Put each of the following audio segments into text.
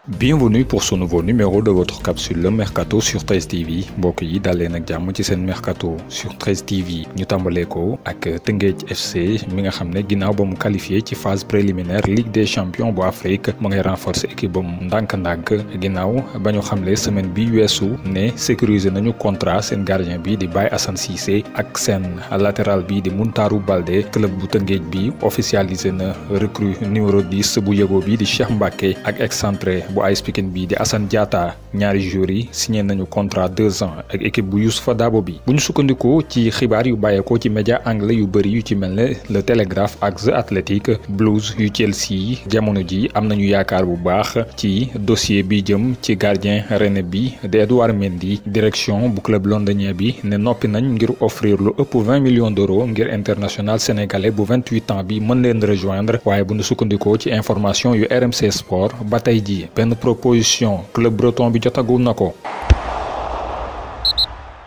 Bienvenue pour ce nouveau numéro de votre capsule Le Mercato sur 13 TV mbokk yi dal leen ak jàmm ci seen Mercato sur 13 TV ñu tàmbalee ko ak Teungueth FC mi nga xam ne ginnaaw ba mu qualifié ci phase préliminaire Ligue des champions bu Afrique mu ngay renforcer équipe ba mu ndànk-ndànk ginnaaw ba ñu xamle semaine bi weesu ne sécuriser nañu contrat seen gardien bi di Baye Assane Cissé ak seen latéral bi di Muntaru Baldé. Club bu Teungueth bi officialisé na recrue numéro 10 bu yëgoo bi di Cheikh Mbacké ak excentré bu AS Pikine bi di Assane Diatta. ñaari joueurs yi signé nañu contrat 2 ans ak équipe bu Youssoupha Dabo bi. bu ñu sukkandikoo ci xibaar yu bàyyeekoo ci média anglais yu bëri yu ci mel ne Le Telegraph ak The Athletic, Blues yu Chelsea yi jamono ji am nañu yaakaar bu baax ci dossier bi jëm ci gardien Rennes bi di Edouard Mendy. Direction bu club londonien bi ne noppi nañ ngir offrir lu ëpp 20 millions d'euros ngir international sénégalais bu 28 ans bi mën leen rejoindre. waaye bu ñu sukkandikoo ci information yu RMC Sport ba tey ji benn proposition club breton bi jotagul na ko.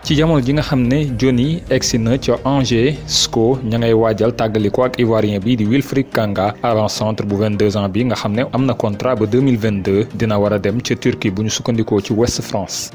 ci jamono ji nga xam ne Johnny egsi na ca Angers SCO ña ngay waajal tàggaliko ak ivoirien bi di Wilfried Kanga avant-centre bu 22 ans bi nga xam ne am na contrat ba 2022 dina war a dem ca Turquie bu ñu sukkandikoo ci Ouest France.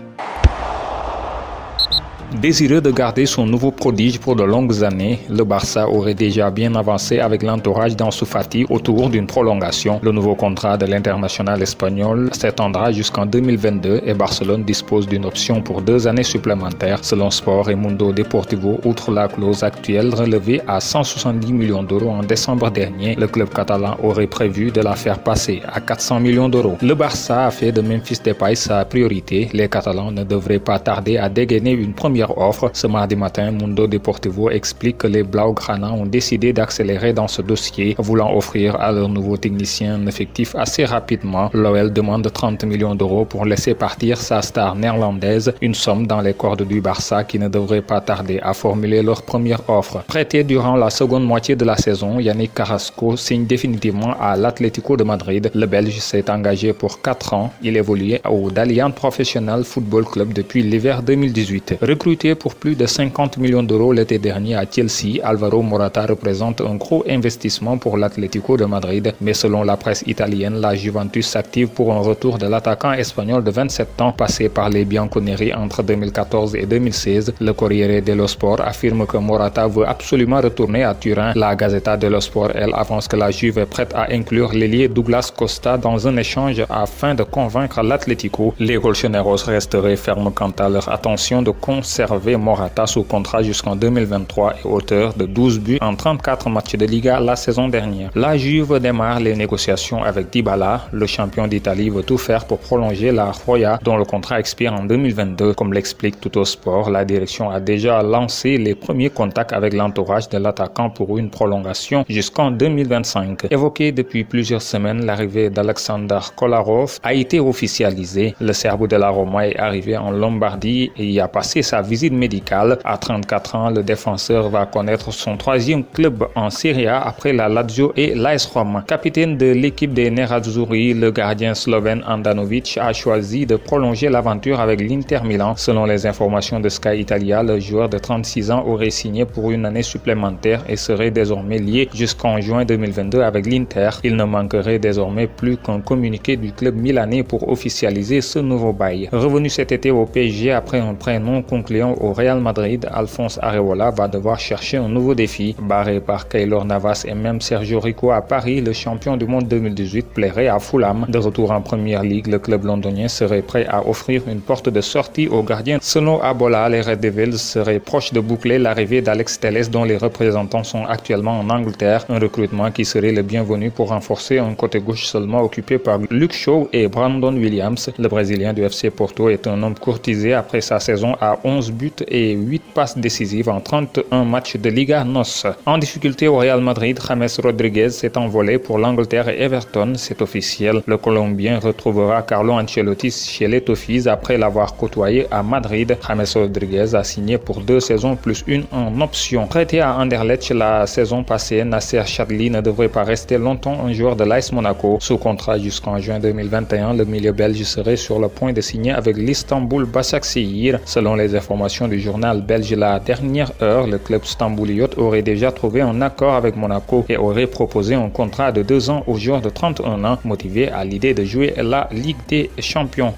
Désireux de garder son nouveau prodige pour de longues années, le Barça aurait déjà bien avancé avec l'entourage d'Ansu Fati autour d'une prolongation. Le nouveau contrat de l'international espagnol s'étendra jusqu'en 2022 et Barcelone dispose d'une option pour 2 années supplémentaires. Selon Sport et Mundo Deportivo, outre la clause actuelle relevée à 170 millions d'euros en décembre dernier, le club catalan aurait prévu de la faire passer à 400 millions d'euros. Le Barça a fait de Memphis Depay sa priorité. Les Catalans ne devraient pas tarder à dégainer une première offre. Ce mardi matin, Mundo Deportivo explique que les Blaugrana ont décidé d'accélérer dans ce dossier, voulant offrir à leur nouveau technicien un effectif assez rapidement. L'OL demande 30 millions d'euros pour laisser partir sa star néerlandaise, une somme dans les cordes du Barça qui ne devrait pas tarder à formuler leur première offre. Prêté durant la seconde moitié de la saison, Yannick Carrasco signe définitivement à l'Atlético de Madrid. Le Belge s'est engagé pour 4 ans. Il évoluait au Dalian Professional Football Club depuis l'hiver 2018. Recruté pour plus de 50 millions d'euros l'été dernier à Chelsea, Alvaro Morata représente un gros investissement pour l'Atlético de Madrid. Mais selon la presse italienne, la Juventus s'active pour un retour de l'attaquant espagnol de 27 ans passé par les Bianconeri entre 2014 et 2016. Le Corriere dello Sport affirme que Morata veut absolument retourner à Turin. La Gazzetta dello Sport, elle, avance que la Juve est prête à inclure l'ailier Douglas Costa dans un échange afin de convaincre l'Atlético. Les Colchoneros resteraient fermes quant à leur attention de conserver Morata sous contrat jusqu'en 2023 et auteur de 12 buts en 34 matchs de Liga la saison dernière. La Juve démarre les négociations avec Dybala. Le champion d'Italie veut tout faire pour prolonger la Roya dont le contrat expire en 2022. Comme l'explique Tuttosport, la direction a déjà lancé les premiers contacts avec l'entourage de l'attaquant pour une prolongation jusqu'en 2025. Évoqué depuis plusieurs semaines, l'arrivée d'Alexander Kolarov a été officialisée. Le Serbe de la Roma est arrivé en Lombardie et y a passé sa visite médicale. À 34 ans, le défenseur va connaître son 3e club en Serie A après la Lazio et l'AS Roma. Capitaine de l'équipe des Nerazzurri, le gardien slovène Andanovic a choisi de prolonger l'aventure avec l'Inter Milan. Selon les informations de Sky Italia, le joueur de 36 ans aurait signé pour une année supplémentaire et serait désormais lié jusqu'en juin 2022 avec l'Inter. Il ne manquerait désormais plus qu'un communiqué du club milanais pour officialiser ce nouveau bail. Revenu cet été au PSG après un prêt non concluant au Real Madrid, Alphonse Areola va devoir chercher un nouveau défi. Barré par Keylor Navas et même Sergio Rico à Paris, le champion du monde 2018 plairait à Fulham. De retour en Première Ligue, le club londonien serait prêt à offrir une porte de sortie aux gardiens. Selon Abola, les Red Devils seraient proches de boucler l'arrivée d'Alex Telles dont les représentants sont actuellement en Angleterre. Un recrutement qui serait le bienvenu pour renforcer un côté gauche seulement occupé par Luke Shaw et Brandon Williams. Le Brésilien du FC Porto est un homme courtisé après sa saison à 11 buts et 8 passes décisives en 31 matchs de Liga NOS. En difficulté au Real Madrid, James Rodriguez s'est envolé pour l'Angleterre et Everton. C'est officiel. Le Colombien retrouvera Carlo Ancelotti chez les Toffees après l'avoir côtoyé à Madrid. James Rodriguez a signé pour 2 saisons plus une en option. Prêté à Anderlecht la saison passée, Nasser Chadli ne devrait pas rester longtemps un joueur de l'AS Monaco. Sous contrat jusqu'en juin 2021, le milieu belge serait sur le point de signer avec l'Istanbul Başakşehir. Selon les informations informations du journal belge La Dernière Heure, le club stambouliote aurait déjà trouvé un accord avec Monaco et aurait proposé un contrat de 2 ans au joueur de 31 ans, motivé à l'idée de jouer la Ligue des Champions.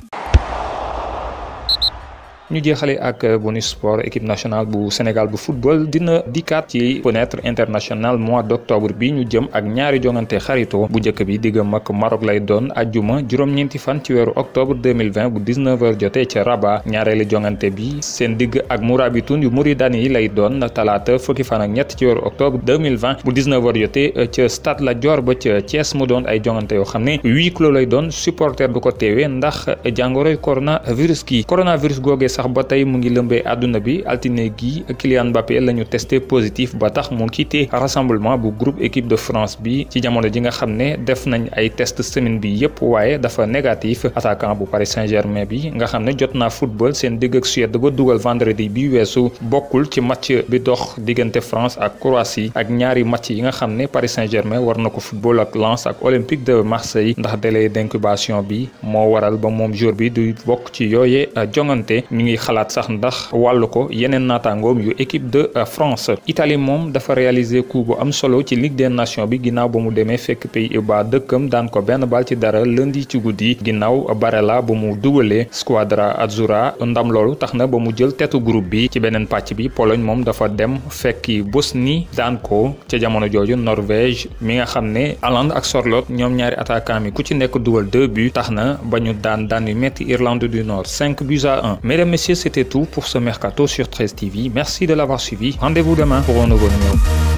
ñu jeexale ak bonus sport. Équipe nationale bu Sénégal bu football dina dikkaat ci fenêtre internationale mois d'octobre bi ñu jëm ak ñaari jongante xarito bu njëkk bi diggam ak Maroc lay doon ajjuma juróom-ñeenti fan ci weeru octobre 2020 bu 19h jotee ca Rabat. ñaareelu jongante bi seen digg ak Mourabitoun yu Mauritanie yi lay doon talaata fukki fan ak ñett ci weeru octobre 2020 bu 19h jotee ca Stade Lat Dior ba ca Thiès mu doon ay jongante yoo xam ne huis clos lay doon, supporter du ko teewee ndax jàngoroy coronavirus gi. coronavirus googee sax ba tey mu ngi lëmbee àdduna bi. altine gi Kylian Mbappé lañu testé positif ba tax mu quitté rassemblement bu groupe équipe de France bi ci jamono ji nga xam ne def nañ ay test semaine bi yépp waaye dafa négatif. attaquant bu Paris Saint-Germain bi nga xam ne jot naa football seen digg ak Suède ba dugal vendredi bi weesu bokkul ci match bi dox diggante France ak Croatie ak ñaari match yi nga xam ne Paris Saint-Germain war na ko football ak Lens ak Olympique de Marseille ndax délai d'incubation bi moo waral ba moom jour bi du bokk ci yooye jongante. ñu ngi xalaat sax ndax wàllu ko yeneen naataangoom yu équipe de France. Italie moom dafa réaliser coup bu am solo ci Ligue des Nations bi ginnaaw ba mu demee fekk Pays-Bas dëkkam daan ko benn bal ci dara lundi ci guddi ginnaaw Barella ba mu dugalee Squadra Azzurra. ndam loolu tax na ba mu jël tetu groupe bi. ci beneen pàcc bi Pologne moom dafa dem fekki Bosnie daan ko ca jamono jooju. Norvège mi nga xam ne Haaland ak Sorloth ñoom ñaari attaquant mi ku ci nekk dugal 2 buts tax na ba ñu daan yu metti Irlande du Nord 5-1. Mesdames, messieurs, c'était tout pour ce mercato sur 13 TV. Merci de l'avoir suivi. Rendez-vous demain pour un nouveau numéro.